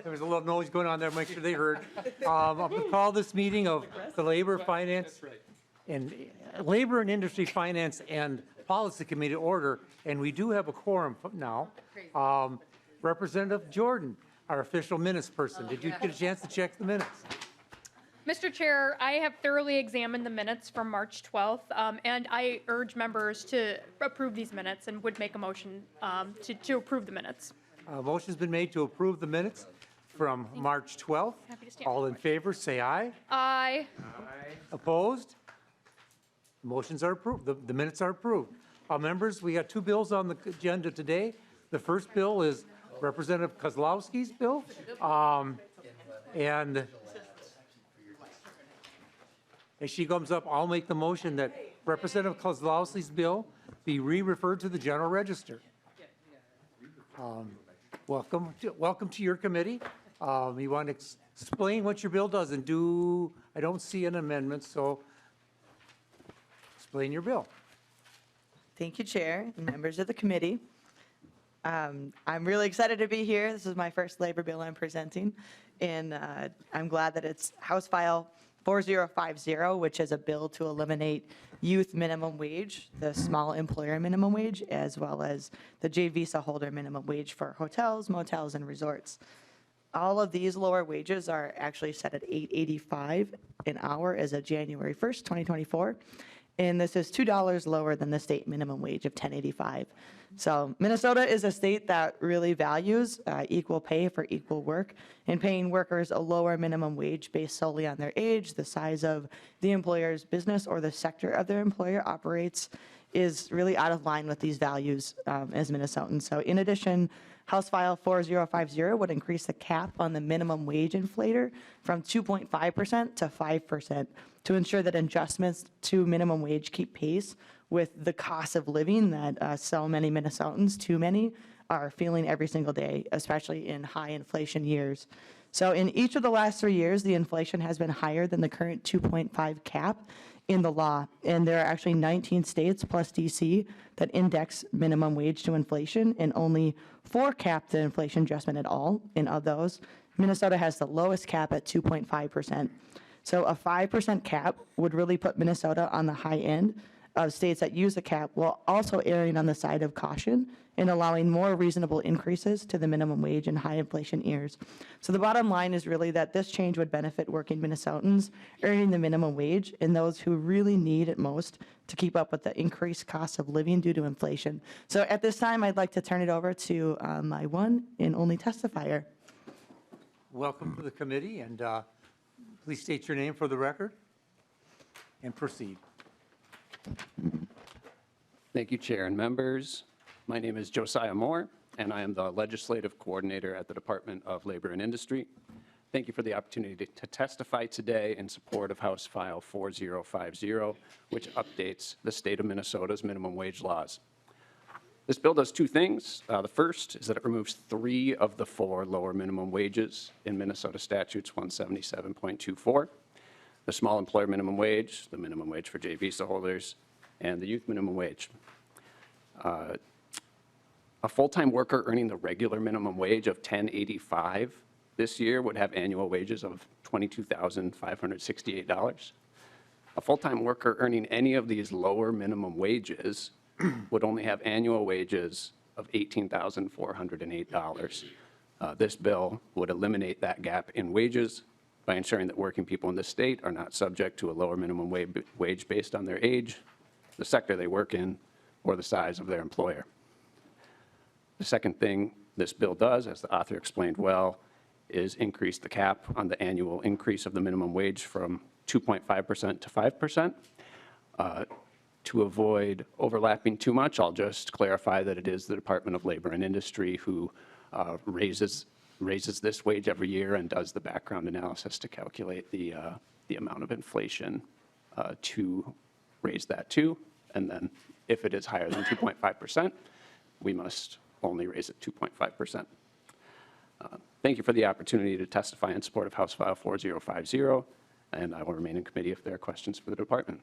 There was a little noise going on there, make sure they heard. I'm going to call this meeting of the Labor, Finance, and Labor and Industry Finance and Policy Committee to order, and we do have a quorum now. Representative Jordan, our official minutes person, did you get a chance to check the minutes? Mr. Chair, I have thoroughly examined the minutes from March 12th, and I urge members to approve these minutes and would make a motion to approve the minutes. Motion's been made to approve the minutes from March 12th. Happy to stand All for in the favor, say aye. Aye. Opposed? Motions are approved. The minutes are approved. Members, we got two bills on the agenda today. The first bill is Representative Kozlowski's bill. And as she comes up, I'll make the motion that Representative Kozlowski's bill be re-referred to the General Register. Welcome to your committee. You want to explain what your bill does and do? I don't see an amendment, so explain your bill. Thank you, Chair and members of the committee. I'm really excited to be here. This is my first labor bill I'm presenting, and I'm glad that it's House File 4050, which is a bill to eliminate youth minimum wage, the small employer minimum wage, as well as the J visa holder minimum wage for hotels, motels, and resorts. All of these lower wages are actually set at $8.85 an hour as of January 1st, 2024. And this is $2 lower than the state minimum wage of $10.85. So Minnesota is a state that really values equal pay for equal work, and paying workers a lower minimum wage based solely on their age, the size of the employer's business, or the sector of their employer operates is really out of line with these values as Minnesotans. So in addition, House File 4050 would increase the cap on the minimum wage inflator from 2.5% to 5% to ensure that adjustments to minimum wage keep pace with the cost of living that so many Minnesotans, too many, are feeling every single day, especially in high inflation years. So in each of the last 3 years, the inflation has been higher than the current 2.5 cap in the law. And there are actually 19 states plus DC that index minimum wage to inflation, and only 4 cap the inflation adjustment at all. And of those, Minnesota has the lowest cap at 2.5%. So a 5% cap would really put Minnesota on the high end of states that use the cap, while also erring on the side of caution and allowing more reasonable increases to the minimum wage in high inflation years. So the bottom line is really that this change would benefit working Minnesotans earning the minimum wage and those who really need it most to keep up with the increased cost of living due to inflation. So at this time, I'd like to turn it over to my one and only testifier. Welcome to the committee, and please state your name for the record and proceed. Thank you, Chair and members. My name is Josiah Moore, and I am the Legislative Coordinator at the Department of Labor and Industry. Thank you for the opportunity to testify today in support of House File 4050, which updates the state of Minnesota's minimum wage laws. This bill does 2 things. The first is that it removes 3 of the 4 lower minimum wages in Minnesota Statutes 177.24. The small employer minimum wage, the minimum wage for J visa holders, and the youth minimum wage. A full-time worker earning the regular minimum wage of $10.85 this year would have annual wages of $22,568. A full-time worker earning any of these lower minimum wages would only have annual wages of $18,408. This bill would eliminate that gap in wages by ensuring that working people in the state are not subject to a lower minimum wage based on their age, the sector they work in, or the size of their employer. The second thing this bill does, as the author explained well, is increase the cap on the annual increase of the minimum wage from 2.5% to 5%. To avoid overlapping too much, I'll just clarify that it is the Department of Labor and Industry who raises this wage every year and does the background analysis to calculate the amount of inflation to raise that to. And then if it is higher than 2.5%, we must only raise it 2.5%. Thank you for the opportunity to testify in support of House File 4050, and I will remain in committee if there are questions for the department.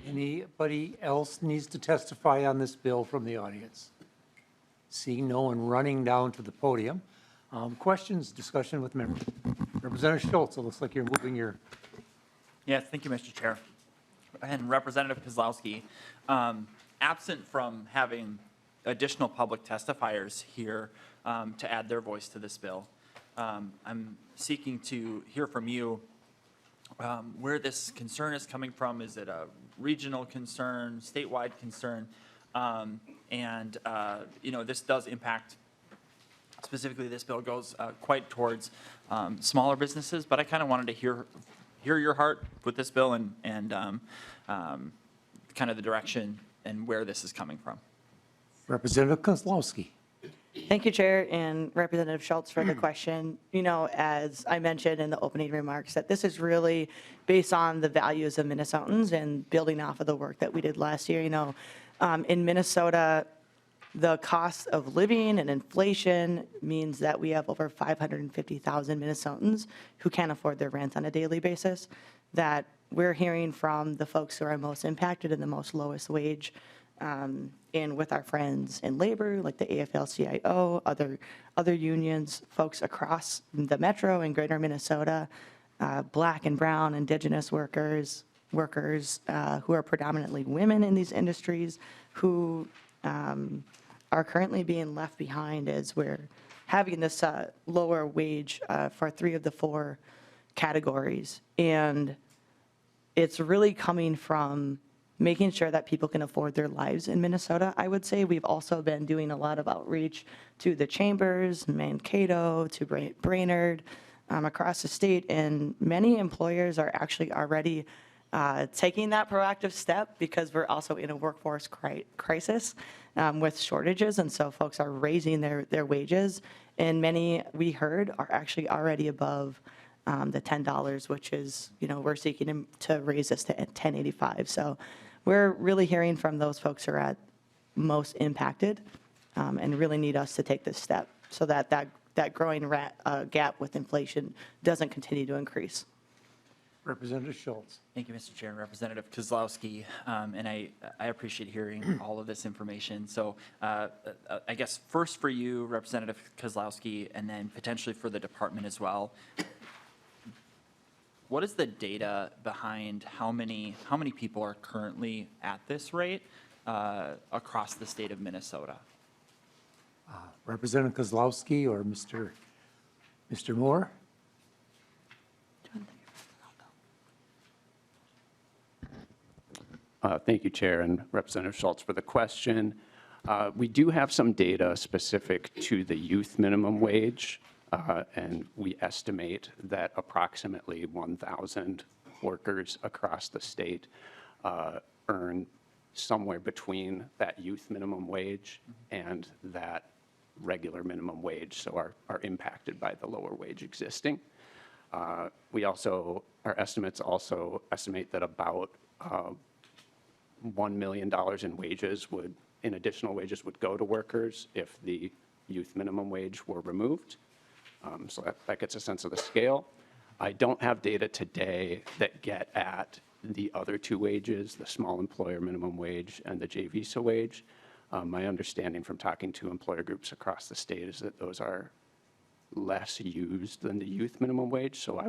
Anybody else needs to testify on this bill from the audience? Seeing no one running down to the podium, Questions, discussion with members? Representative Schultz, it looks like you're moving your, Yes, thank you, Mr. Chair. And Representative Kozlowski, absent from having additional public testifiers here to add their voice to this bill, I'm seeking to hear from you where this concern is coming from. Is it a regional concern, statewide concern? This does impact, specifically this bill goes quite towards smaller businesses, but I kind of wanted to hear your heart with this bill and kind of the direction and where this is coming from. Representative Kozlowski. Thank you, Chair, and Representative Schultz for the question. You know, as I mentioned in the opening remarks, that this is really based on the values of Minnesotans and building off of the work that we did last year. You know, in Minnesota, the cost of living and inflation means that we have over 550,000 Minnesotans who can't afford their rent on a daily basis, that we're hearing from the folks who are most impacted and the most lowest wage, and with our friends in labor, like the AFL-CIO, other unions, folks across the metro and greater Minnesota, Black and brown, Indigenous workers who are predominantly women in these industries, who are currently being left behind as we're having this lower wage for 3 of the 4 categories. And it's really coming from making sure that people can afford their lives in Minnesota. I would say we've also been doing a lot of outreach to the chambers, Mankato, to Brainerd, across the state, and many employers are actually already taking that proactive step because we're also in a workforce crisis with shortages, and so folks are raising their wages, and many, we heard, are actually already above the $10, which is, you know, we're seeking to raise this to $10.85. So we're really hearing from those folks who are at most impacted and really need us to take this step so that that growing gap with inflation doesn't continue to increase. Representative Schultz. Thank you, Mr. Chair, and Representative Kozlowski, and I appreciate hearing all of this information. So I guess first for you, Representative Kozlowski, and then potentially for the department as well. What is the data behind how many people are currently at this rate across the state of Minnesota? Representative Kozlowski or Mr. Moore? Thank you, Chair, and Representative Schultz for the question. We do have some data specific to the youth minimum wage, and we estimate that approximately 1,000 workers across the state earn somewhere between that youth minimum wage and that regular minimum wage, so are impacted by the lower wage existing. Our estimates also estimate that about $1 million in additional wages would go to workers if the youth minimum wage were removed. So that gets a sense of the scale. I don't have data today that get at the other 2 wages, the small employer minimum wage and the J-Visa wage. My understanding from talking to employer groups across the state is that those are less used than the youth minimum wage. So I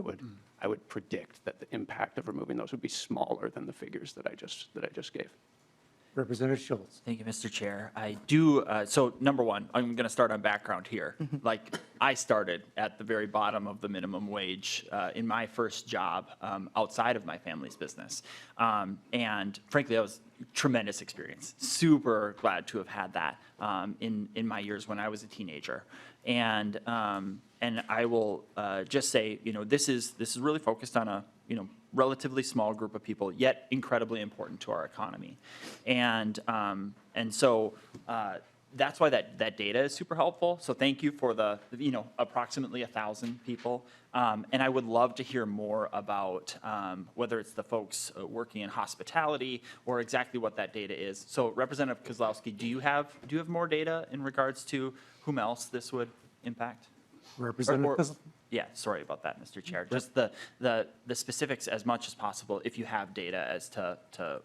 would predict that the impact of removing those would be smaller than the figures that I just gave. Representative Schultz. Thank you, Mr. Chair. I do, so number one, I'm going to start on background here. Like, I started at the very bottom of the minimum wage in my first job outside of my family's business. And frankly, that was a tremendous experience. Super glad to have had that in my years when I was a teenager. And I will just say, you know, this is really focused on a, you know, relatively small group of people, yet incredibly important to our economy. And so that's why that data is super helpful. So thank you for the, you know, approximately 1,000 people. And I would love to hear more about whether it's the folks working in hospitality or exactly what that data is. So Representative Kozlowski, do you have more data in regards to whom else this would impact? Representative Kozlowski. Yeah, sorry about that, Mr. Chair. Just the specifics as much as possible if you have data as to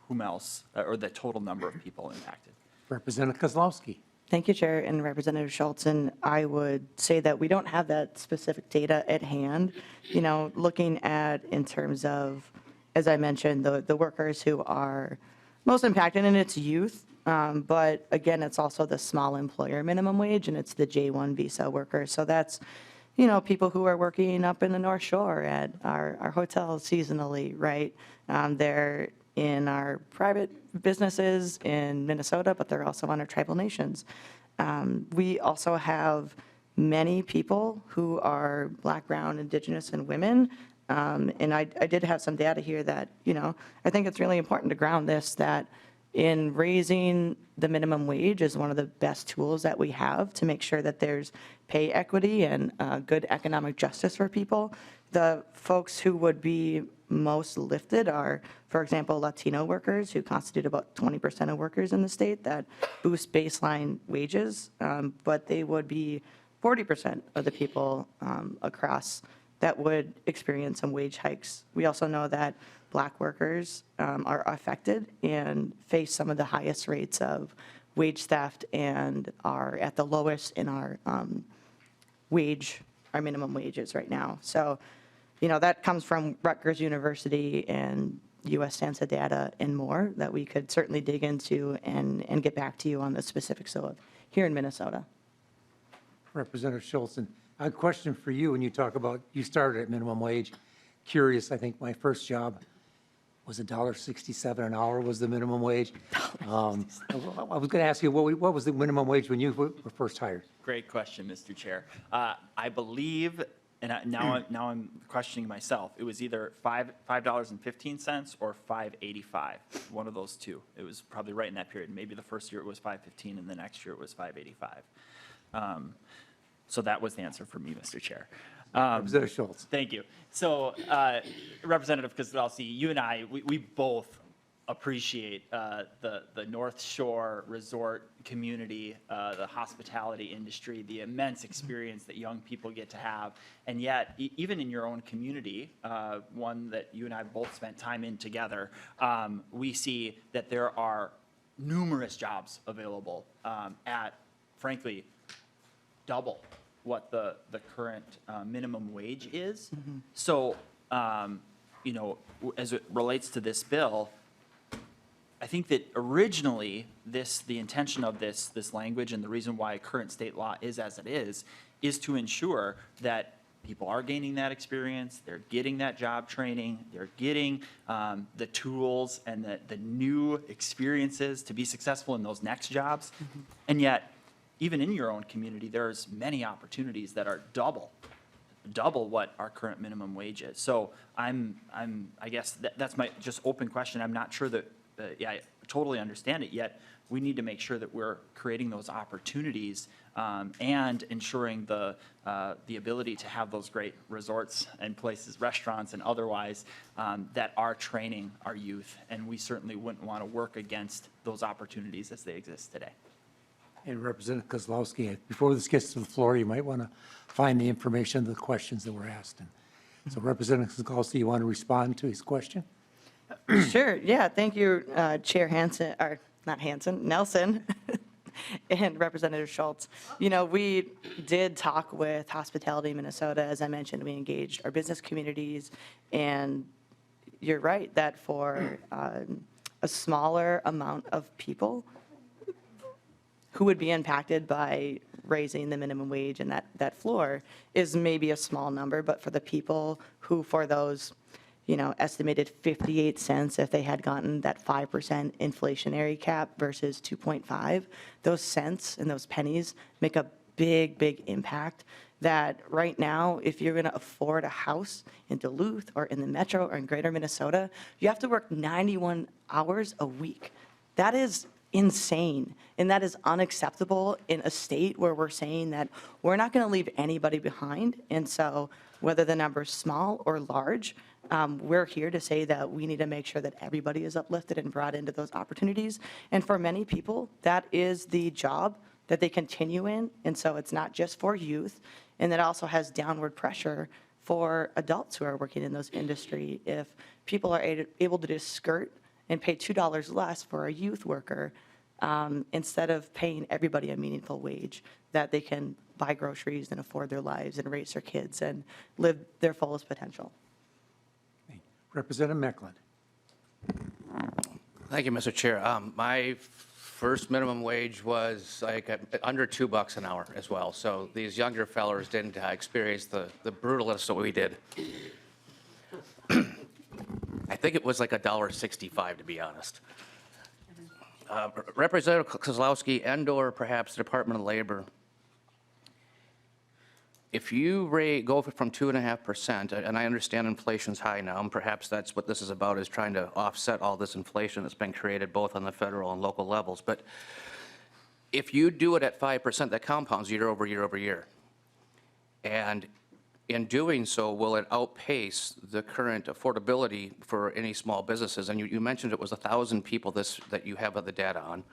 whom else or the total number of people impacted. Representative Kozlowski. Thank you, Chair and Representative Schultz. And I would say that we don't have that specific data at hand. Looking at in terms of, as I mentioned, the workers who are most impacted, and it's youth. But again, it's also the small employer minimum wage, and it's the J1 visa workers. So that's, people who are working up in the North Shore at our hotels seasonally, right? They're in our private businesses in Minnesota, but they're also on our tribal nations. We also have many people who are Black, Brown, Indigenous, and women. And I did have some data here that, I think it's really important to ground this, that in raising the minimum wage is one of the best tools that we have to make sure that there's pay equity and good economic justice for people. The folks who would be most lifted are, for example, Latino workers, who constitute about 20% of workers in the state, that boost baseline wages, but they would be 40% of the people across that would experience some wage hikes. We also know that Black workers are affected and face some of the highest rates of wage theft and are at the lowest in our minimum wages right now. So, that comes from Rutgers University and U.S. Census data and more that we could certainly dig into and get back to you on the specifics of here in Minnesota. Representative Schultz, and I have a question for you when you talk about, you started at minimum wage. Curious, I think my first job was $1.67 an hour was the minimum wage. I was going to ask you, what was the minimum wage when you were first hired? Great question, Mr. Chair. I believe, and now I'm questioning myself, it was either $5.15 or $5.85, one of those two. It was probably right in that period. Maybe the first year it was $5.15 and the next year it was $5.85. So that was the answer for me, Mr. Chair. Representative Schultz. Thank you. So, Representative Kozlowski, you and I, we both appreciate the North Shore resort community, the hospitality industry, the immense experience that young people get to have. And yet, even in your own community, one that you and I both spent time in together, we see that there are numerous jobs available at, frankly, double what the current minimum wage is. Mm-hmm. So, as it relates to this bill, I think that originally the intention of this language and the reason why current state law is as it is to ensure that people are gaining that experience, they're getting that job training, they're getting the tools and the new experiences to be successful in those next jobs. Mm-hmm. And yet, even in your own community, there's many opportunities that are double what our current minimum wage is. So I guess that's my just open question. I'm not sure that, I totally understand it, yet we need to make sure that we're creating those opportunities and ensuring the ability to have those great resorts and places, restaurants and otherwise that are training our youth. And we certainly wouldn't want to work against those opportunities as they exist today. And Representative Kozlowski, before this gets to the floor, you might want to find the information, the questions that were asked. And so Representative Kozlowski, you want to respond to his question? Sure, yeah, thank you, Chair Hansen, or not Hansen, Nelson, and Representative Schultz. We did talk with Hospitality Minnesota. As I mentioned, we engaged our business communities, and you're right that for a smaller amount of people who would be impacted by raising the minimum wage and that floor is maybe a small number, but for the people who, for those, estimated 58 cents if they had gotten that 5% inflationary cap versus 2.5, those cents and those pennies make a big, big impact. That right now, if you're going to afford a house in Duluth or in the metro or in greater Minnesota, you have to work 91 hours a week. That is insane, and that is unacceptable in a state where we're saying that we're not going to leave anybody behind. And so whether the number is small or large, we're here to say that we need to make sure that everybody is uplifted and brought into those opportunities. And for many people, that is the job that they continue in. And so it's not just for youth, and that also has downward pressure for adults who are working in those industry. If people are able to just skirt and pay $2 less for a youth worker, instead of paying everybody a meaningful wage, that they can buy groceries and afford their lives and raise their kids and live their fullest potential. Representative Mecklen. Thank you, Mr. Chair. My first minimum wage was like under $2 an hour as well. So these younger fellers didn't experience the brutalness that we did. I think it was like $1.65, to be honest. Representative Kozlowski and/or perhaps the Department of Labor, if you go from 2.5%, and I understand inflation's high now, and perhaps that's what this is about, is trying to offset all this inflation that's been created both on the federal and local levels. But if you do it at 5%, that compounds year over year over year. And in doing so, will it outpace the current affordability for any small businesses? And you mentioned it was 1,000 people that you have the data on,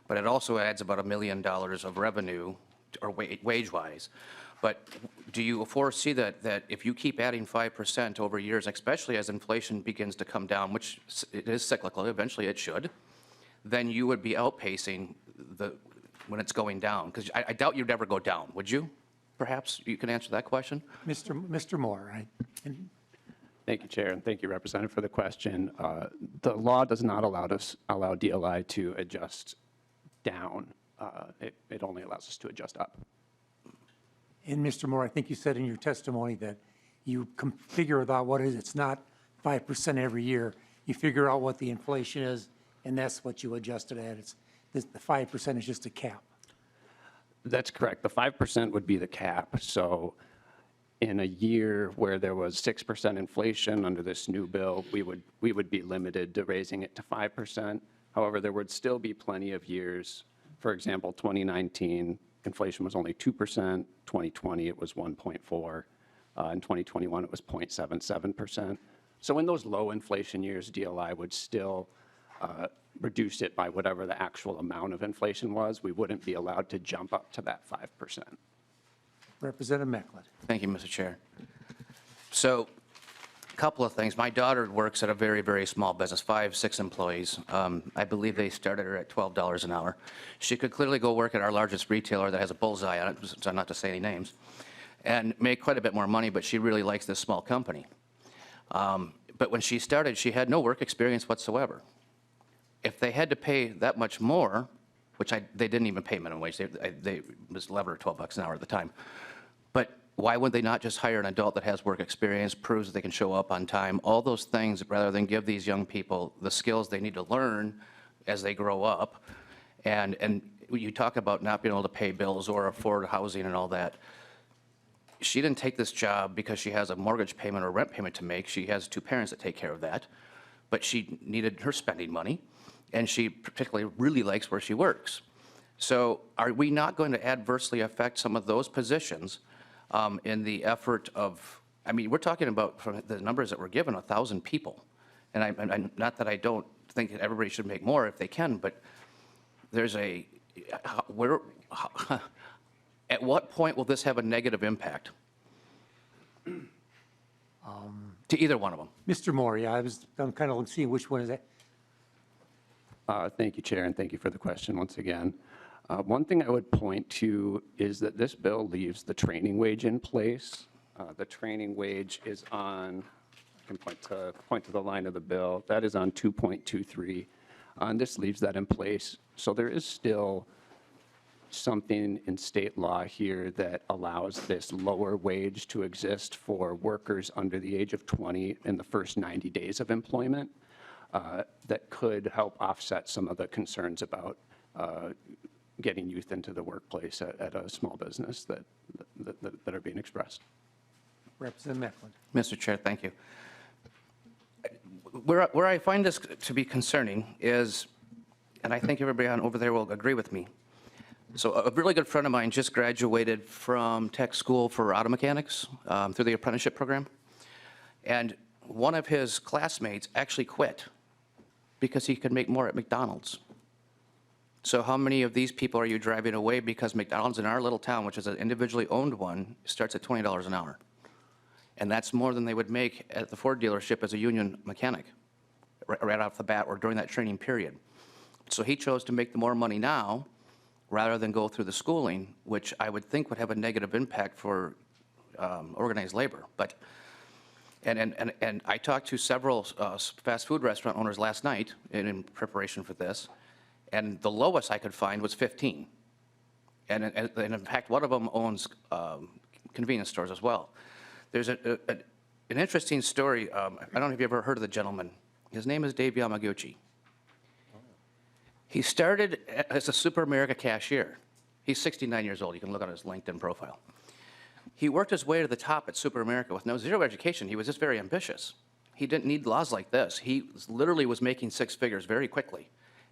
but it also adds about $1 million of revenue, or wage-wise. But do you foresee that if you keep adding 5% over years, especially as inflation begins to come down, which it is cyclical, eventually it should, then you would be outpacing when it's going down? Because I doubt you'd ever go down, would you? Perhaps you can answer that question? Mr. Moore, Thank you, Chair, and thank you, Representative, for the question. The law does not allow DLI to adjust down. It only allows us to adjust up. And Mr. Moore, I think you said in your testimony that you figure out what it is. It's not 5% every year. You figure out what the inflation is, and that's what you adjust it at. The 5% is just a cap. That's correct. The 5% would be the cap. So in a year where there was 6% inflation under this new bill, we would be limited to raising it to 5%. However, there would still be plenty of years. For example, 2019, inflation was only 2%. 2020, it was 1.4. In 2021, it was 0.77%. So in those low inflation years, DLI would still reduce it by whatever the actual amount of inflation was. We wouldn't be allowed to jump up to that 5%. Representative Mecklen. Thank you, Mr. Chair. So a couple of things. My daughter works at a very, very small business, 5-6 employees. I believe they started her at $12 an hour. She could clearly go work at our largest retailer that has a bullseye on it, so not to say any names, and make quite a bit more money, but she really likes this small company. But when she started, she had no work experience whatsoever. If they had to pay that much more, which they didn't even pay minimum wage, they was level $12 an hour at the time. But why would they not just hire an adult that has work experience, proves that they can show up on time, all those things, rather than give these young people the skills they need to learn as they grow up? And you talk about not being able to pay bills or afford housing and all that. She didn't take this job because she has a mortgage payment or rent payment to make. She has 2 parents that take care of that. But she needed her spending money, and she particularly really likes where she works. So are we not going to adversely affect some of those positions in the effort of, I mean, we're talking about, from the numbers that were given, 1,000 people. And I'm not that I don't think that everybody should make more if they can, but there's at what point will this have a negative impact to either one of them? Mr. Moore, yeah, I'm kind of seeing which one is that. Thank you, Chair, and thank you for the question once again. One thing I would point to is that this bill leaves the training wage in place. The training wage is on, I can point to the line of the bill, that is on 2.23. And this leaves that in place. So there is still something in state law here that allows this lower wage to exist for workers under the age of 20 in the first 90 days of employment. That could help offset some of the concerns about getting youth into the workplace at a small business that are being expressed. Representative Mecklen. Mr. Chair, thank you. Where I find this to be concerning is, and I think everybody over there will agree with me, so a really good friend of mine just graduated from tech school for auto mechanics through the apprenticeship program, and one of his classmates actually quit because he could make more at McDonald's. So how many of these people are you driving away because McDonald's in our little town, which is an individually owned one, starts at $20 an hour? And that's more than they would make at the Ford dealership as a union mechanic right off the bat or during that training period. So he chose to make the more money now rather than go through the schooling, which I would think would have a negative impact for organized labor. But, and I talked to several fast food restaurant owners last night in preparation for this, and the lowest I could find was 15. And in fact, one of them owns convenience stores as well. There's an interesting story. I don't know if you ever heard of the gentleman. His name is Dave Yamaguchi. He started as a Super America cashier. He's 69 years old. You can look on his LinkedIn profile. He worked his way to the top at Super America with zero education. He was just very ambitious. He didn't need laws like this. He literally was making six figures very quickly.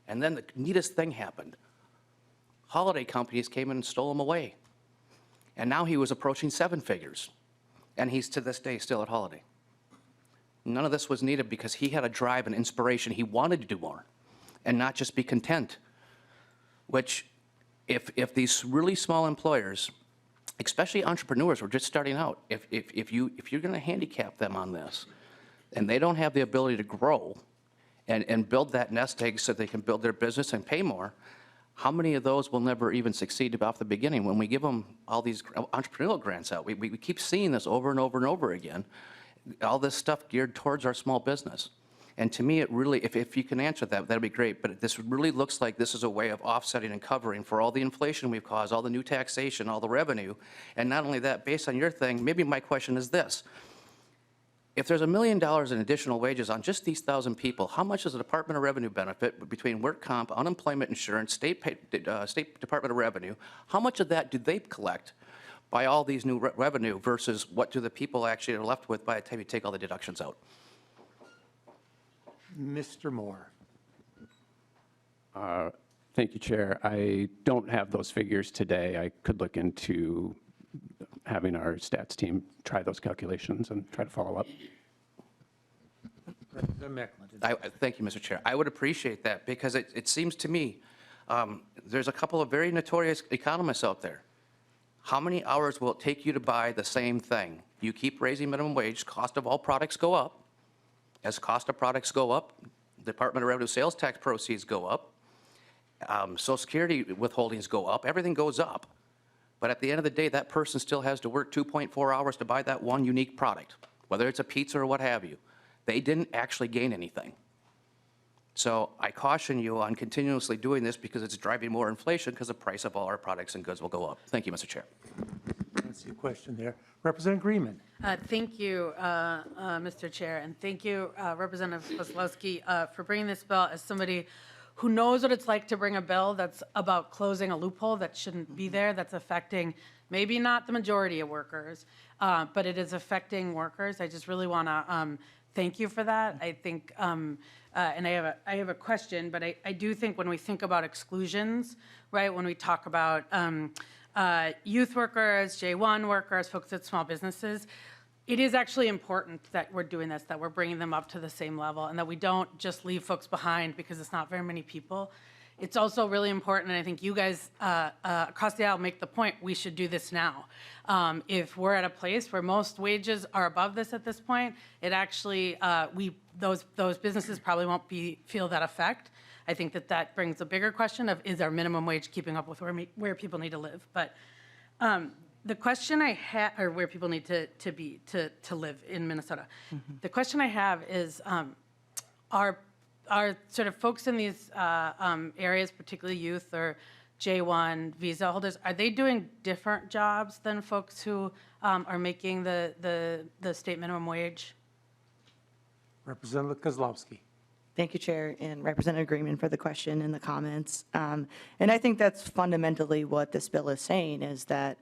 And then the neatest thing happened. Holiday companies came in and stole him away. And now he was approaching seven figures. And he's to this day still at Holiday. None of this was needed because he had a drive and inspiration. He wanted to do more and not just be content, which if these really small employers, especially entrepreneurs who are just starting out, if you're going to handicap them on this and they don't have the ability to grow and build that nest egg so they can build their business and pay more, how many of those will never even succeed off the beginning? When we give them all these entrepreneurial grants out, we keep seeing this over and over and over again, all this stuff geared towards our small business. And to me, it really, if you can answer that, that'd be great. But this really looks like this is a way of offsetting and covering for all the inflation we've caused, all the new taxation, all the revenue. And not only that, based on your thing, maybe my question is this. If there's $1 million in additional wages on just these 1,000 people, how much does the Department of Revenue benefit between work comp, unemployment insurance, State Department of Revenue? How much of that do they collect by all these new revenue versus what do the people actually are left with by the time you take all the deductions out? Mr. Moore. Thank you, Chair. I don't have those figures today. I could look into having our stats team try those calculations and try to follow up. Representative Macklin. Thank you, Mr. Chair. I would appreciate that because it seems to me there's a couple of very notorious economists out there. How many hours will it take you to buy the same thing? You keep raising minimum wage, cost of all products go up. As cost of products go up, Department of Revenue sales tax proceeds go up, Social Security withholdings go up, everything goes up. But at the end of the day, that person still has to work 2.4 hours to buy that one unique product, whether it's a pizza or what have you. They didn't actually gain anything. So I caution you on continuously doing this because it's driving more inflation because the price of all our products and goods will go up. Thank you, Mr. Chair. I see a question there. Representative Greenman. Thank you, Mr. Chair, and thank you, Representative Kozlowski, for bringing this bill as somebody who knows what it's like to bring a bill that's about closing a loophole that shouldn't be there, that's affecting maybe not the majority of workers, but it is affecting workers. I just really want to thank you for that. I think, and I have a question, but I do think when we think about exclusions, right, when we talk about youth workers, J1 workers, folks at small businesses, it is actually important that we're doing this, that we're bringing them up to the same level, and that we don't just leave folks behind because it's not very many people. It's also really important, and I think you guys across the aisle make the point, we should do this now. If we're at a place where most wages are above this at this point, it actually, those businesses probably won't feel that effect. I think that brings a bigger question of, is our minimum wage keeping up with where people need to live? But the question I have, or where people need to live in Minnesota. Mm-hmm. The question I have is, are sort of folks in these areas, particularly youth or J1 visa holders, are they doing different jobs than folks who are making the state minimum wage? Representative Kozlowski. Thank you, Chair, and Representative Greenman for the question and the comments. And I think that's fundamentally what this bill is saying, is that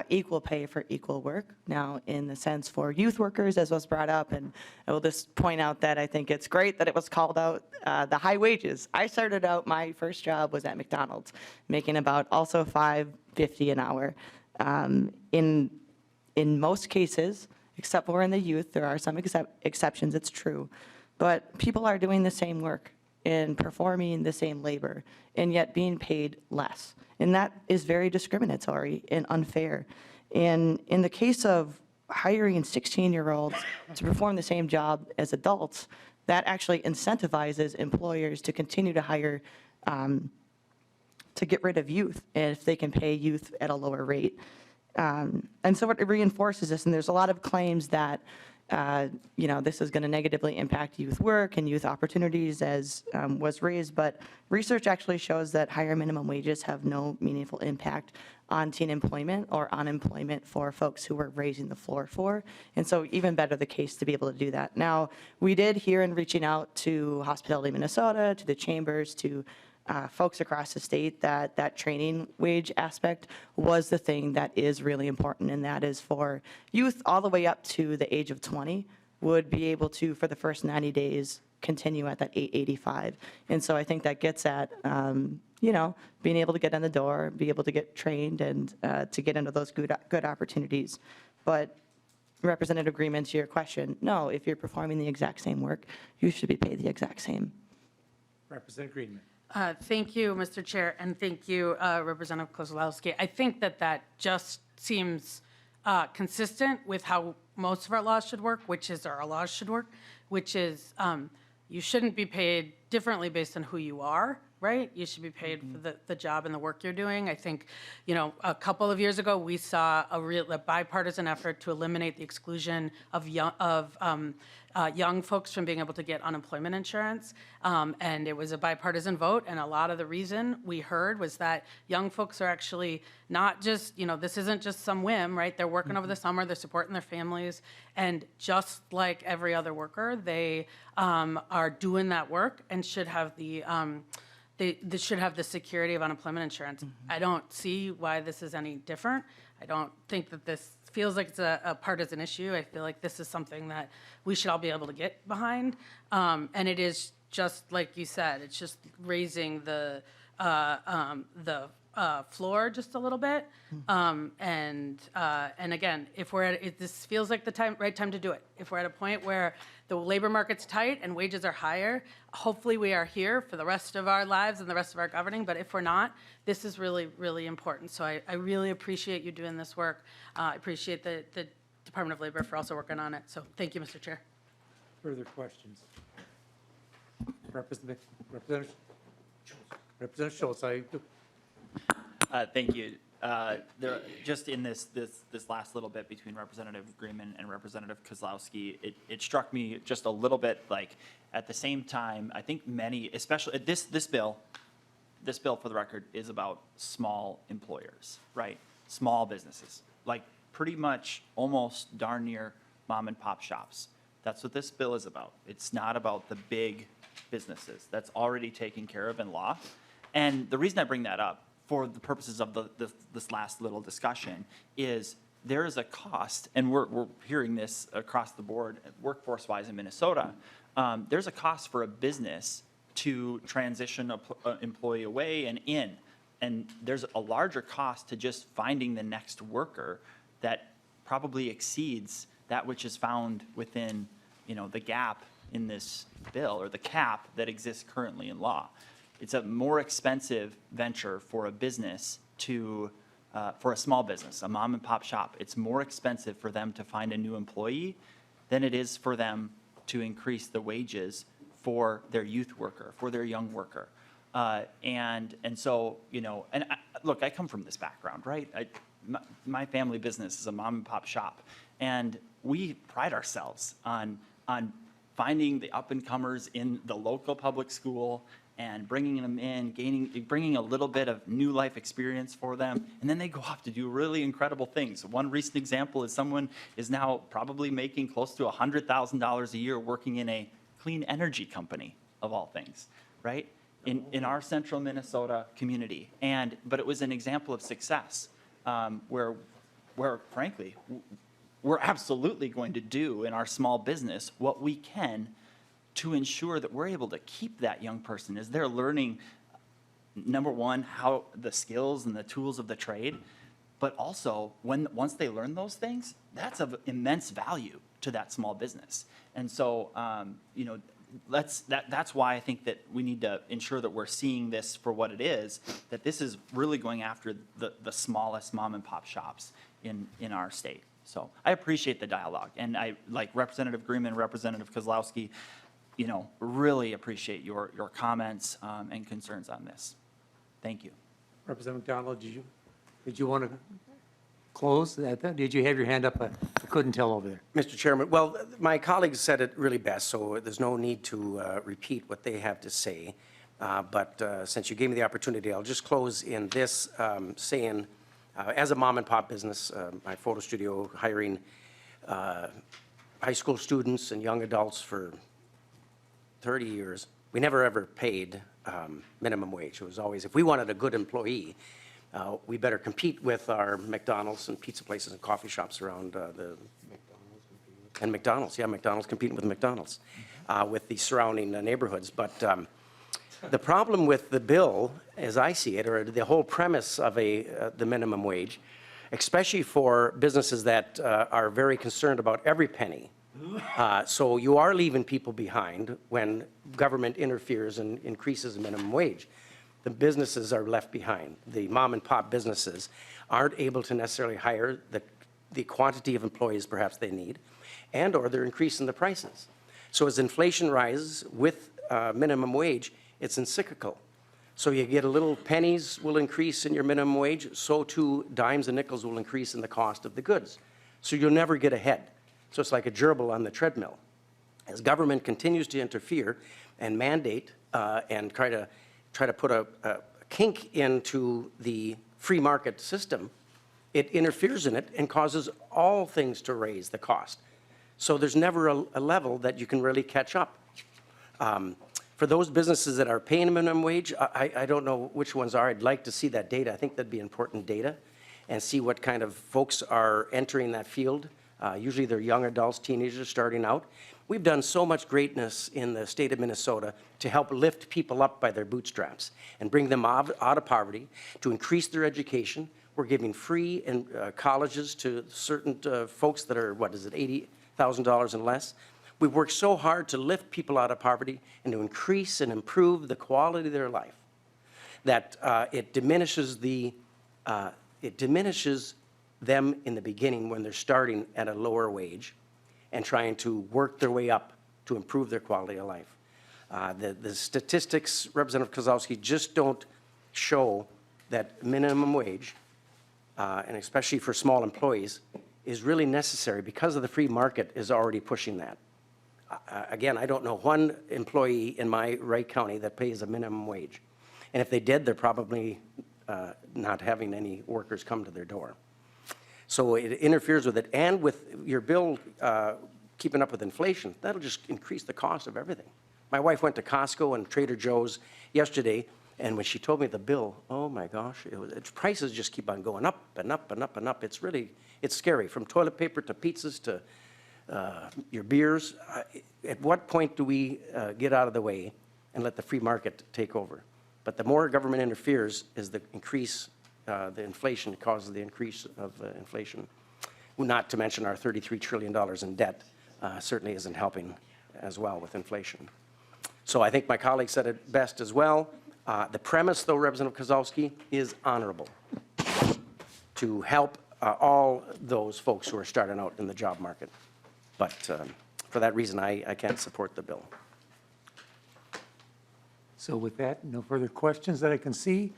equal pay for equal work. Now, in the sense for youth workers, as was brought up, and I will just point out that I think it's great that it was called out, the high wages. I started out, my first job was at McDonald's, making about also $5.50 an hour. In most cases, except for in the youth, there are some exceptions, it's true. But people are doing the same work and performing the same labor and yet being paid less. And that is very discriminatory and unfair. And in the case of hiring 16-year-olds to perform the same job as adults, that actually incentivizes employers to continue to hire to get rid of youth if they can pay youth at a lower rate. And so it reinforces this, and there's a lot of claims that, this is going to negatively impact youth work and youth opportunities as was raised, but research actually shows that higher minimum wages have no meaningful impact on teen employment or unemployment for folks who we're raising the floor for. And so even better the case to be able to do that. Now, we did hear in reaching out to Hospitality Minnesota, to the chambers, to folks across the state that training wage aspect was the thing that is really important, and that is for youth all the way up to the age of 20 would be able to, for the first 90 days, continue at that 885. And so I think that gets at, being able to get in the door, be able to get trained, and to get into those good opportunities. But Representative Greenman, to your question, no, if you're performing the exact same work, you should be paid the exact same. Representative Greenman. Thank you, Mr. Chair, and thank you, Representative Kozlowski. I think that just seems consistent with how most of our laws should work, which is you shouldn't be paid differently based on who you are, right? You should be paid for the job and the work you're doing. I think, a couple of years ago, we saw a bipartisan effort to eliminate the exclusion of young folks from being able to get unemployment insurance. And it was a bipartisan vote. And a lot of the reason we heard was that young folks are actually not just, this isn't just some whim, right? They're working over the summer, they're supporting their families. And just like every other worker, they are doing that work and should have the they should have the security of unemployment insurance. I don't see why this is any different. I don't think that this feels like it's a partisan issue. I feel like this is something that we should all be able to get behind. And it is just like you said, it's just raising the floor just a little bit. And again, this feels like the right time to do it. If we're at a point where the labor market's tight and wages are higher, hopefully we are here for the rest of our lives and the rest of our governing. But if we're not, this is really, really important. So I really appreciate you doing this work. I appreciate the Department of Labor for also working on it. So thank you, Mr. Chair. Further questions? Representative Schultz, Thank you. Just in this last little bit between Representative Greenman and Representative Kozlowski, it struck me just a little bit like at the same time, I think many, especially this bill for the record is about small employers, right? Small businesses, like pretty much almost darn near mom and pop shops. That's what this bill is about. It's not about the big businesses. That's already taken care of in law. And the reason I bring that up for the purposes of this last little discussion is there is a cost, and we're hearing this across the board, workforce-wise in Minnesota, there's a cost for a business to transition an employee away and in. And there's a larger cost to just finding the next worker that probably exceeds that which is found within, the gap in this bill or the cap that exists currently in law. It's a more expensive venture for a business for a small business, a mom and pop shop. It's more expensive for them to find a new employee than it is for them to increase the wages for their youth worker, for their young worker. And so, look, I come from this background, right? My family business is a mom and pop shop, and we pride ourselves on finding the up-and-comers in the local public school and bringing them in, bringing a little bit of new life experience for them, and then they go off to do really incredible things. One recent example is someone is now probably making close to $100,000 a year working in a clean energy company, of all things, right? In our central Minnesota community. But it was an example of success where frankly, we're absolutely going to do in our small business what we can to ensure that we're able to keep that young person as they're learning, number one, how the skills and the tools of the trade, but also once they learn those things, that's of immense value to that small business. And so, that's why I think that we need to ensure that we're seeing this for what it is, that this is really going after the smallest mom and pop shops in our state. So I appreciate the dialogue, and I like Representative Greenman, Representative Kozlowski. really appreciate your comments and concerns on this. Thank you. Representative McDonald, did you want to close? Did you have your hand up? I couldn't tell over there. Mr. Chairman, well, my colleagues said it really best, so there's no need to repeat what they have to say. But since you gave me the opportunity, I'll just close in this saying, as a mom and pop business, my photo studio hiring high school students and young adults for 30 years, we never ever paid minimum wage. It was always, if we wanted a good employee, we better compete with our McDonald's and pizza places and coffee shops around and McDonald's. Yeah, McDonald's competing with McDonald's, with the surrounding neighborhoods. But the problem with the bill, as I see it, or the whole premise of the minimum wage, especially for businesses that are very concerned about every penny. So you are leaving people behind when government interferes and increases the minimum wage. The businesses are left behind. The mom and pop businesses aren't able to necessarily hire the quantity of employees perhaps they need, and or they're increasing the prices. So as inflation rises with minimum wage, it's encyclical. So you get a little pennies will increase in your minimum wage, so too dimes and nickels will increase in the cost of the goods. So you'll never get ahead. So it's like a gerbil on the treadmill. As government continues to interfere and mandate and try to put a kink into the free market system, it interferes in it and causes all things to raise the cost. So there's never a level that you can really catch up. For those businesses that are paying minimum wage, I don't know which ones are. I'd like to see that data. I think that'd be important data, and see what kind of folks are entering that field. Usually they're young adults, teenagers starting out. We've done so much greatness in the state of Minnesota to help lift people up by their bootstraps and bring them out of poverty, to increase their education. We're giving free colleges to certain folks that are, what is it, $80,000 and less. We've worked so hard to lift people out of poverty and to increase and improve the quality of their life that it diminishes them in the beginning when they're starting at a lower wage and trying to work their way up to improve their quality of life. The statistics, Representative Kozlowski, just don't show that minimum wage, and especially for small employees, is really necessary because of the free market is already pushing that. Again, I don't know one employee in my Wright County that pays a minimum wage. And if they did, they're probably not having any workers come to their door. So it interferes with it, and with your bill keeping up with inflation, that'll just increase the cost of everything. My wife went to Costco and Trader Joe's yesterday, and when she told me the bill, oh my gosh, prices just keep on going up and up and up and up. It's scary, from toilet paper to pizzas to your beers. At what point do we get out of the way and let the free market take over? But the more government interferes is the increase, the inflation causes the increase of inflation. Not to mention our $33 trillion in debt certainly isn't helping as well with inflation. So I think my colleague said it best as well. The premise, though, Representative Kozlowski, is honorable to help all those folks who are starting out in the job market. But for that reason, I can't support the bill. So with that, no further questions that I can see.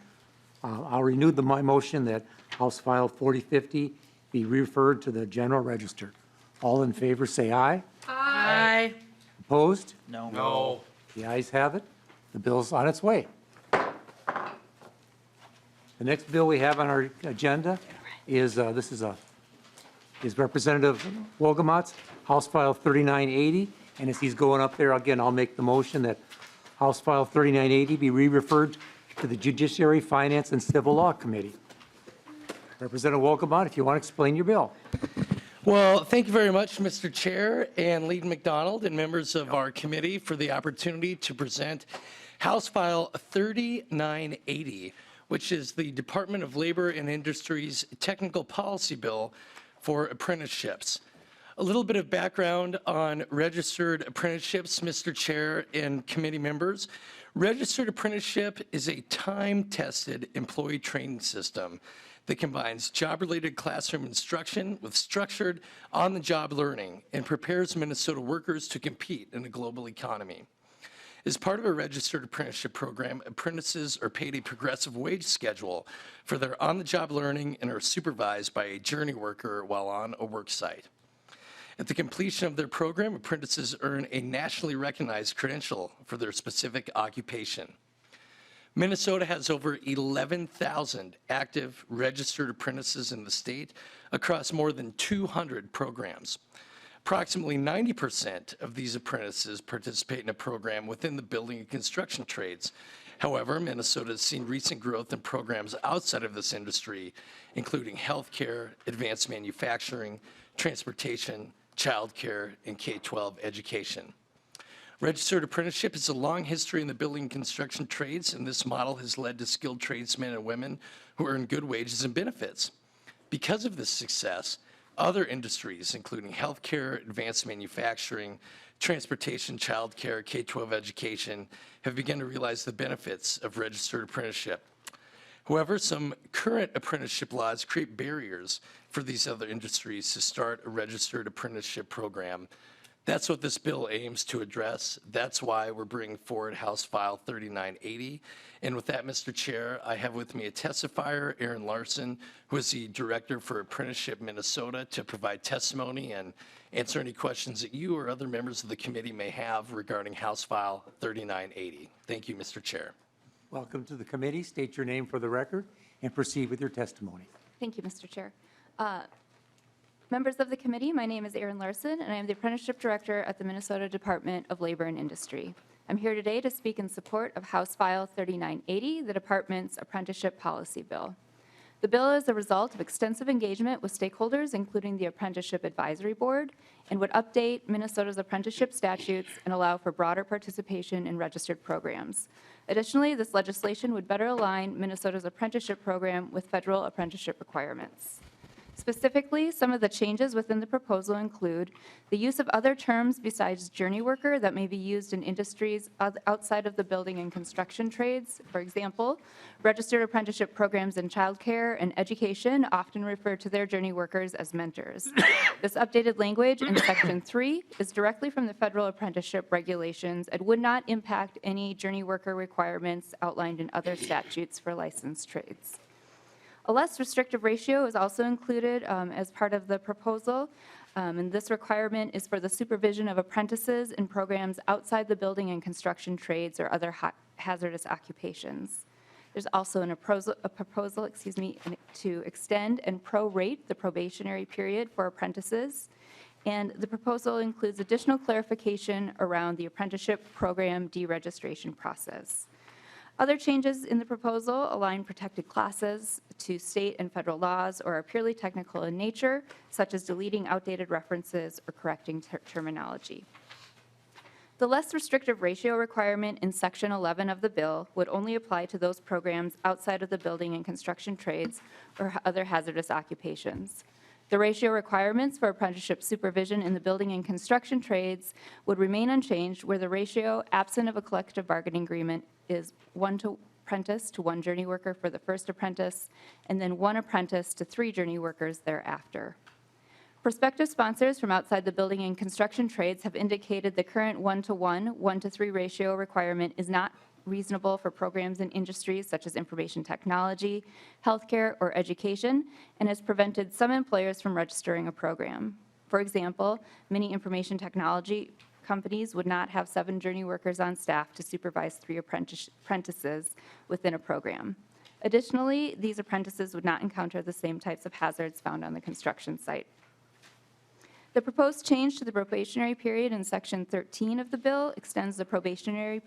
I'll renew my motion that House File 4050 be referred to the General Register. All in favor, say aye. Aye. Opposed? No. No. The ayes have it. The bill's on its way. The next bill we have on our agenda is, is Representative Wolgamott's House File 3980. And as he's going up there, again, I'll make the motion that House File 3980 be re-referred to the Judiciary, Finance, and Civil Law Committee. Representative Wolgamott, if you want to explain your bill. Well, thank you very much, Mr. Chair and Lead McDonald and members of our committee for the opportunity to present House File 3980, which is the Department of Labor and Industry's technical policy bill for apprenticeships. A little bit of background on registered apprenticeships, Mr. Chair and committee members. Registered apprenticeship is a time-tested employee training system that combines job-related classroom instruction with structured on-the-job learning and prepares Minnesota workers to compete in a global economy. As part of a registered apprenticeship program, apprentices are paid a progressive wage schedule for their on-the-job learning and are supervised by a journey worker while on a work site. At the completion of their program, apprentices earn a nationally recognized credential for their specific occupation. Minnesota has over 11,000 active registered apprentices in the state across more than 200 programs. Approximately 90% of these apprentices participate in a program within the building and construction trades. However, Minnesota has seen recent growth in programs outside of this industry, including healthcare, advanced manufacturing, transportation, childcare, and K-12 education. Registered apprenticeship has a long history in the building and construction trades, and this model has led to skilled tradesmen and women who earn good wages and benefits. Because of this success, other industries, including healthcare, advanced manufacturing, transportation, childcare, K-12 education, have begun to realize the benefits of registered apprenticeship. However, some current apprenticeship laws create barriers for these other industries to start a registered apprenticeship program. That's what this bill aims to address. That's why we're bringing forward House File 3980. And with that, Mr. Chair, I have with me a testifier, Aaron Larson, who is the Director for Apprenticeship Minnesota, to provide testimony and answer any questions that you or other members of the committee may have regarding House File 3980. Thank you, Mr. Chair. Welcome to the committee. State your name for the record and proceed with your testimony. Thank you, Mr. Chair. Members of the committee, my name is Erin Larson, and I am the Apprenticeship Director at the Minnesota Department of Labor and Industry. I'm here today to speak in support of House File 3980, the department's apprenticeship policy bill. The bill is a result of extensive engagement with stakeholders, including the Apprenticeship Advisory Board, and would update Minnesota's apprenticeship statutes and allow for broader participation in registered programs. Additionally, this legislation would better align Minnesota's apprenticeship program with federal apprenticeship requirements. Specifically, some of the changes within the proposal include the use of other terms besides journey worker that may be used in industries outside of the building and construction trades. For example, registered apprenticeship programs in childcare and education often refer to their journey workers as mentors. This updated language in Section 3 is directly from the federal apprenticeship regulations and would not impact any journey worker requirements outlined in other statutes for licensed trades. A less restrictive ratio is also included as part of the proposal, and this requirement is for the supervision of apprentices in programs outside the building and construction trades or other hazardous occupations. There's also a proposal to extend and prorate the probationary period for apprentices, and the proposal includes additional clarification around the apprenticeship program deregistration process. Other changes in the proposal align protected classes to state and federal laws or are purely technical in nature, such as deleting outdated references or correcting terminology. The less restrictive ratio requirement in Section 11 of the bill would only apply to those programs outside of the building and construction trades or other hazardous occupations. The ratio requirements for apprenticeship supervision in the building and construction trades would remain unchanged, where the ratio, absent of a collective bargaining agreement, is 1 apprentice to 1 journey worker for the first apprentice, and then 1 apprentice to 3 journey workers thereafter. Prospective sponsors from outside the building and construction trades have indicated the current 1-to-1, 1-to-3 ratio requirement is not reasonable for programs in industries such as information technology, healthcare, or education, and has prevented some employers from registering a program. For example, many information technology companies would not have 7 journey workers on staff to supervise 3 apprentices within a program. Additionally, these apprentices would not encounter the same types of hazards found on the construction site. The proposed change to the probationary period in Section 13 of the bill extends the probationary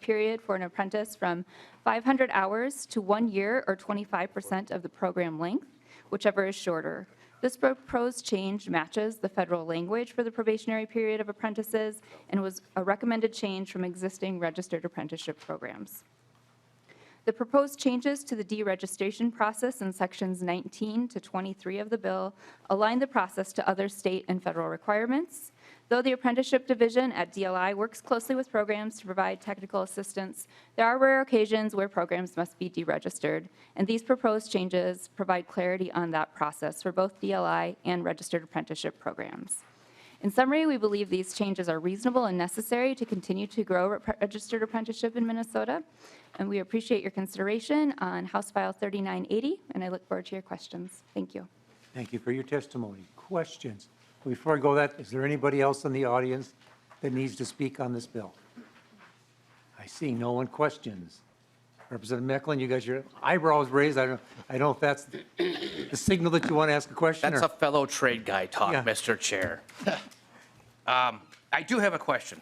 period for an apprentice from 500 hours to 1 year or 25% of the program length, whichever is shorter. This proposed change matches the federal language for the probationary period of apprentices and was a recommended change from existing registered apprenticeship programs. The proposed changes to the deregistration process in Sections 19 to 23 of the bill align the process to other state and federal requirements. Though the apprenticeship division at DLI works closely with programs to provide technical assistance, there are rare occasions where programs must be deregistered, and these proposed changes provide clarity on that process for both DLI and registered apprenticeship programs. In summary, we believe these changes are reasonable and necessary to continue to grow registered apprenticeship in Minnesota, and we appreciate your consideration on House File 3980, and I look forward to your questions. Thank you. Thank you for your testimony. Questions? Before I go that, is there anybody else in the audience that needs to speak on this bill? I see no one. Questions. Representative Mecklin, you got your eyebrows raised. I don't know if that's the signal that you want to ask a question. That's or- a fellow trade guy talk, Yeah. Mr. Chair. I do have a question.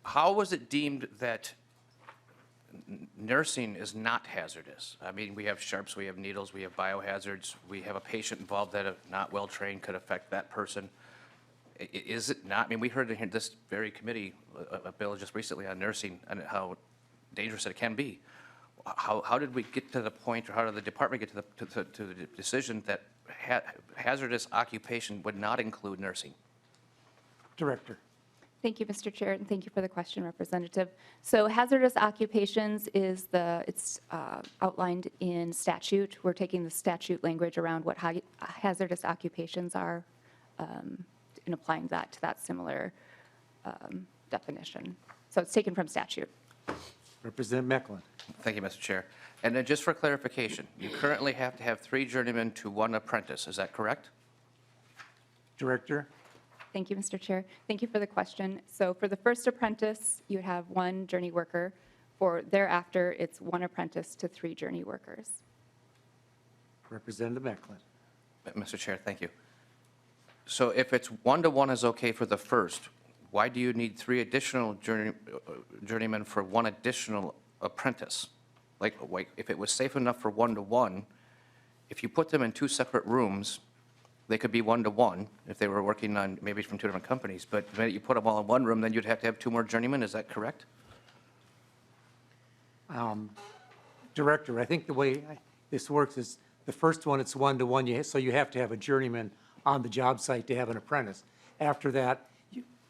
How was it deemed that nursing is not hazardous? I mean, we have sharps, we have needles, we have biohazards, we have a patient involved that if not well-trained could affect that person. Is it not? I mean, we heard in this very committee, a bill just recently on nursing and how dangerous it can be. How did we get to the point, or how did the department get to the decision that hazardous occupation would not include nursing? Director. Thank you, Mr. Chair, and thank you for the question, Representative. So hazardous occupations is it's outlined in statute. We're taking the statute language around what hazardous occupations are and applying that to that similar definition. So it's taken from statute. Representative Mecklin. Thank you, Mr. Chair. And then just for clarification, you currently have to have 3 journeymen to 1 apprentice, is that correct? Director. Thank you, Mr. Chair. Thank you for the question. So for the first apprentice, you have 1 journey worker. For thereafter, it's 1 apprentice to 3 journey workers. Representative Mecklin. Mr. Chair, thank you. So if it's 1-to-1 is okay for the first, why do you need 3 additional journeymen for 1 additional apprentice? Like, if it was safe enough for 1-to-1, if you put them in 2 separate rooms, they could be 1-to-1 if they were working on, maybe from 2 different companies. But the minute you put them all in 1 room, then you'd have to have 2 more journeymen, is that correct? Director, I think the way this works is the first one, it's 1-to-1, so you have to have a journeyman on the job site to have an apprentice. After that,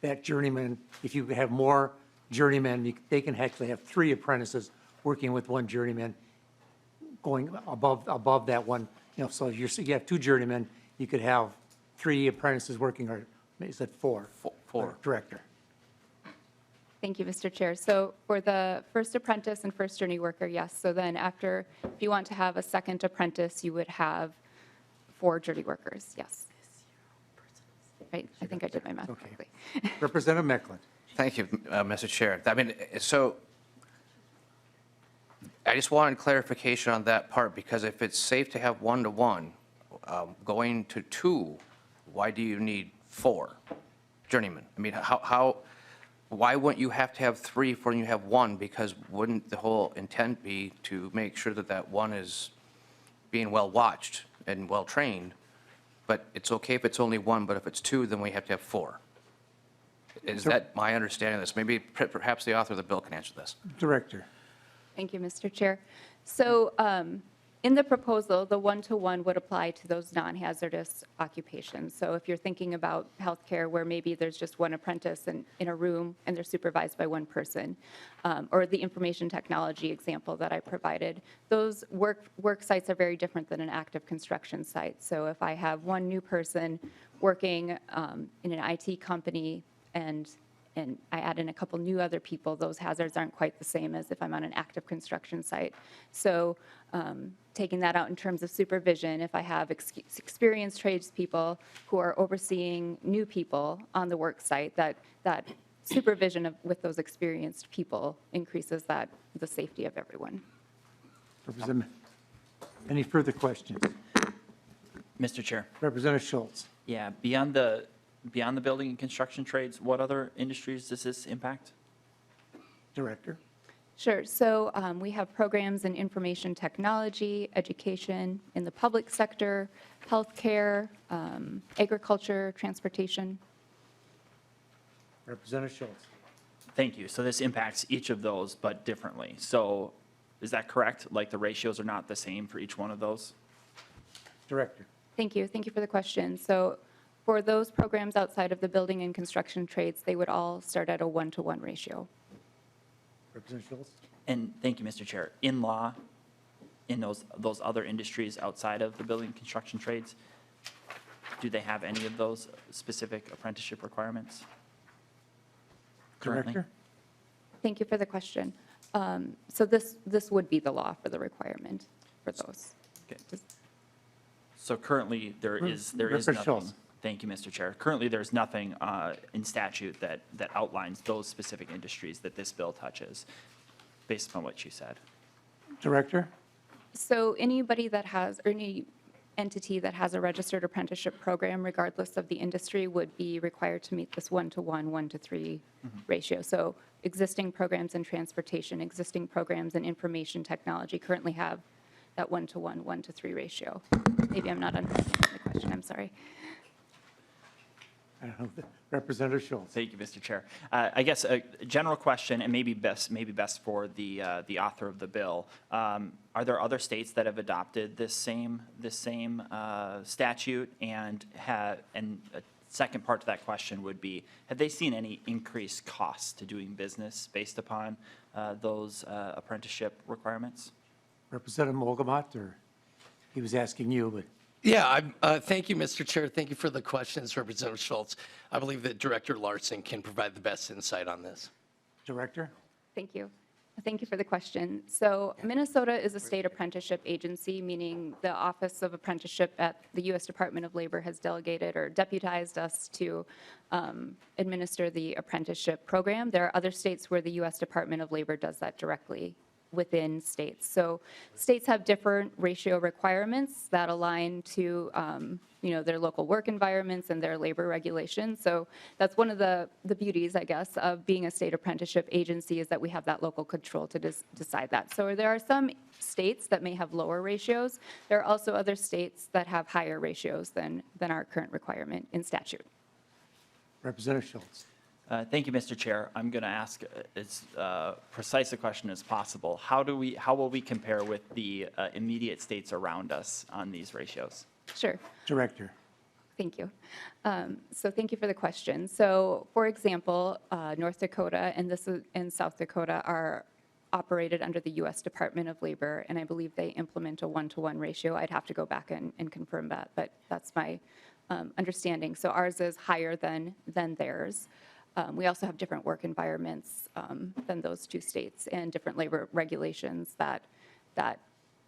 that journeyman, if you have more journeymen, they can actually have 3 apprentices working with 1 journeyman going above that one. So if you have 2 journeymen, you could have 3 apprentices working, or is it 4? 4. Director. Thank you, Mr. Chair. So for the first apprentice and first journey worker, yes. So then after, if you want to have a second apprentice, you would have 4 journey workers, yes. Right, I think I did my math Okay. correctly. Representative Mecklin. Thank you, Mr. Chair. I mean, so I just wanted clarification on that part, because if it's safe to have 1-to-1, going to 2, why do you need 4 journeymen? I mean, why wouldn't you have to have 3 when you have 1? Because wouldn't the whole intent be to make sure that that 1 is being well-watched and well-trained? But it's okay if it's only 1, but if it's 2, then we have to have 4. Is that my understanding of this? Maybe perhaps the author of the bill can answer this. Director. Thank you, Mr. Chair. So in the proposal, the 1-to-1 would apply to those non-hazardous occupations. So if you're thinking about healthcare where maybe there's just 1 apprentice in a room and they're supervised by 1 person, or the information technology example that I provided, those work sites are very different than an active construction site. So if I have 1 new person working in an IT company and I add in a couple new other people, those hazards aren't quite the same as if I'm on an active construction site. So taking that out in terms of supervision, if I have experienced tradespeople who are overseeing new people on the work site, that supervision with those experienced people increases the safety of everyone. Representative, any further questions? Mr. Chair. Representative Schultz. Yeah, beyond the building and construction trades, what other industries does this impact? Director. Sure. So we have programs in information technology, education, in the public sector, healthcare, agriculture, transportation. Representative Schultz. Thank you. So this impacts each of those, but differently. So is that correct? Like the ratios are not the same for each one of those? Director. Thank you. Thank you for the question. So For those programs outside of the building and construction trades, they would all start at a 1-to-1 ratio. Representative Schultz? And thank you, Mr. Chair. In law, in those other industries outside of the building and construction trades, do they have any of those specific apprenticeship requirements? Currently? Director? Thank you for the question. So this would be the law for the requirement for those. Okay. So currently, there is Representative Schultz. nothing. Thank you, Mr. Chair. Currently, there's nothing in statute that outlines those specific industries that this bill touches, based upon what you said. Director? So anybody that has, or any entity that has a registered apprenticeship program, regardless of the industry, would be required to meet this 1-to-1, 1-to-3 ratio. So existing programs in transportation, existing programs in information technology currently have that 1-to-1, 1-to-3 ratio. Maybe I'm not understanding the question, I'm sorry. I don't know. Representative Schultz? Thank you, Mr. Chair. I guess a general question, and maybe best for the author of the bill. Are there other states that have adopted this same statute? And a second part to that question would be, have they seen any increased costs to doing business based upon those apprenticeship requirements? Representative Wolgamott, or he was asking you, but Yeah, thank you, Mr. Chair. Thank you for the questions, Representative Schultz. I believe that Director Larson can provide the best insight on this. Director? Thank you. Thank you for the question. So Minnesota is a state apprenticeship agency, meaning the Office of Apprenticeship at the U.S. Department of Labor has delegated or deputized us to administer the apprenticeship program. There are other states where the U.S. Department of Labor does that directly within states. So states have different ratio requirements that align to their local work environments and their labor regulations. So that's one of the beauties, I guess, of being a state apprenticeship agency, is that we have that local control to decide that. So there are some states that may have lower ratios. There are also other states that have higher ratios than our current requirement in statute. Representative Schultz? Thank you, Mr. Chair. I'm going to ask as precise a question as possible. How will we compare with the immediate states around us on these ratios? Sure. Director? Thank you. So thank you for the question. So for example, North Dakota and South Dakota are operated under the U.S. Department of Labor, and I believe they implement a 1-to-1 ratio. I'd have to go back and confirm that, but that's my understanding. So ours is higher than theirs. We also have different work environments than those two states, and different labor regulations that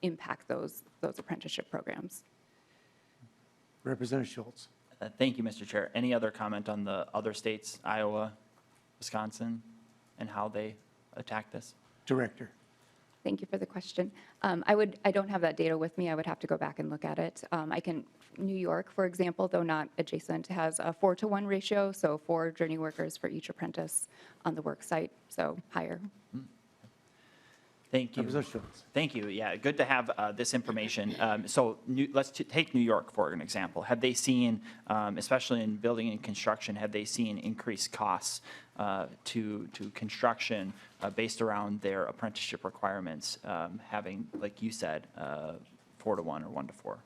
impact those apprenticeship programs. Representative Schultz? Thank you, Mr. Chair. Any other comment on the other states, Iowa, Wisconsin, and how they attack this? Director? Thank you for the question. I don't have that data with me. I would have to go back and look at it. New York, for example, though not adjacent, has a 4-to-1 ratio, so 4 journey workers for each apprentice on the work site, so higher. Thank you. Representative Schultz? Thank you. Yeah, good to have this information. So let's take New York for an example. Have they seen, especially in building and construction, have they seen increased costs to construction based around their apprenticeship requirements, having, like you said, 4-to-1 or 1-to-4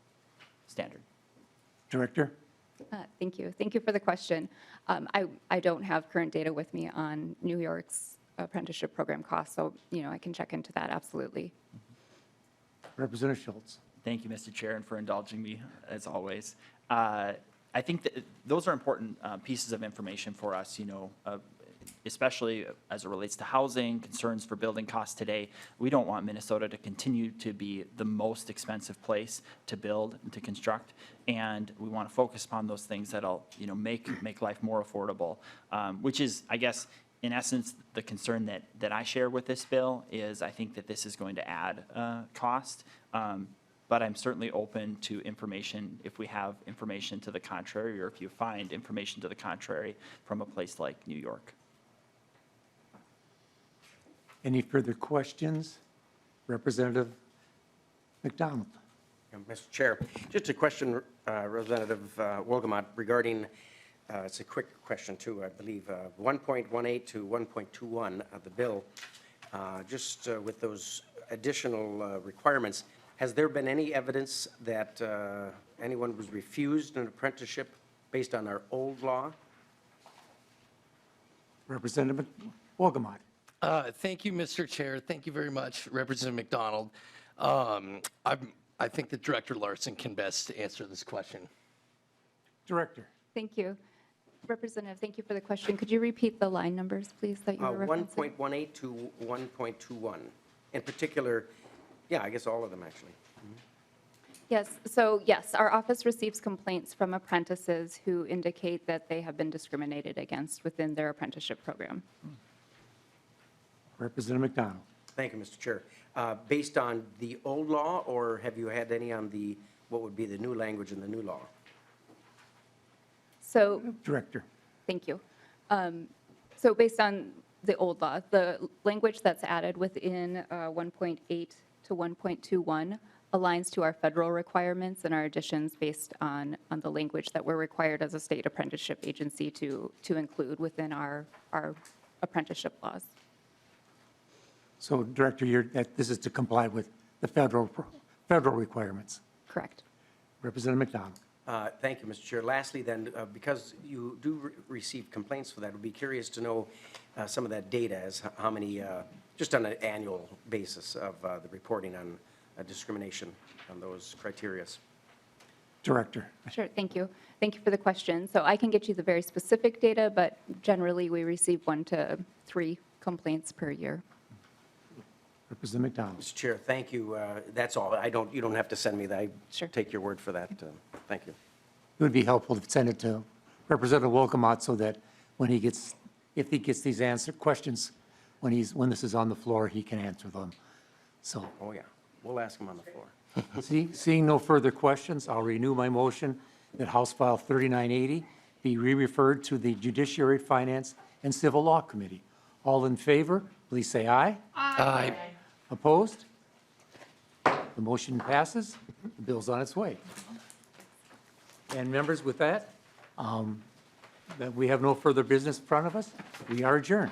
standard? Director? Thank you. Thank you for the question. I don't have current data with me on New York's apprenticeship program costs, so I can check into that, absolutely. Representative Schultz? Thank you, Mr. Chair, and for indulging me, as always. I think that those are important pieces of information for us, especially as it relates to housing, concerns for building costs today. We don't want Minnesota to continue to be the most expensive place to build and to construct, and we want to focus upon those things that'll, make life more affordable, which is, I guess, in essence, the concern that I share with this bill is I think that this is going to add cost, but I'm certainly open to information if we have information to the contrary, or if you find information to the contrary from a place like New York. Any further questions? Representative McDonald? Mr. Chair, just a question, Representative Wolgamott, regarding, it's a quick question too, I believe, 1.18 to 1.21 of the bill, just with those additional requirements, has there been any evidence that anyone was refused an apprenticeship based on our old law. Representative Wolgamott. Thank you, Mr. Chair. Thank you very much, Representative McDonald. I think that Director Larson can best answer this question. Director. Thank you. Representative, thank you for the question. Could you repeat the line numbers, please, that you were referencing? 1.18 to 1.21. In particular, yeah, I guess all of them, actually. Yes, so yes, our office receives complaints from apprentices who indicate that they have been discriminated against within their apprenticeship program. Representative McDonald. Thank you, Mr. Chair. Based on the old law, or have you had any on the, what would be the new language in the new law? So, Director. thank you. So based on the old law, the language that's added within 1.8 to 1.21 aligns to our federal requirements and our additions based on the language that we're required as a state apprenticeship agency to include within our apprenticeship laws. So Director, this is to comply with the federal requirements. Correct. Representative McDonald. Thank you, Mr. Chair. Lastly, then, because you do receive complaints for that, we'd be curious to know some of that data, as how many, just on an annual basis of the reporting on discrimination on those criterias. Director. Sure, thank you. Thank you for the question. So I can get you the very specific data, but generally we receive 1 to 3 complaints per year. Representative McDonald. Mr. Chair, thank you. That's all. You don't have to send me that. I Sure. take your word for that. Thank you. It would be helpful to send it to Representative Wolgamott so that when he gets, if he gets these questions, when this is on the floor, he can answer them. So, Oh, yeah. We'll ask him on the floor. seeing no further questions, I'll renew my motion that House File 3980 be re-referred to the Judiciary, Finance, and Civil Law Committee. All in favor, please say aye. Aye. Opposed? The motion passes. The bill's on its way. And members, with that, that we have no further business in front of us, we are adjourned.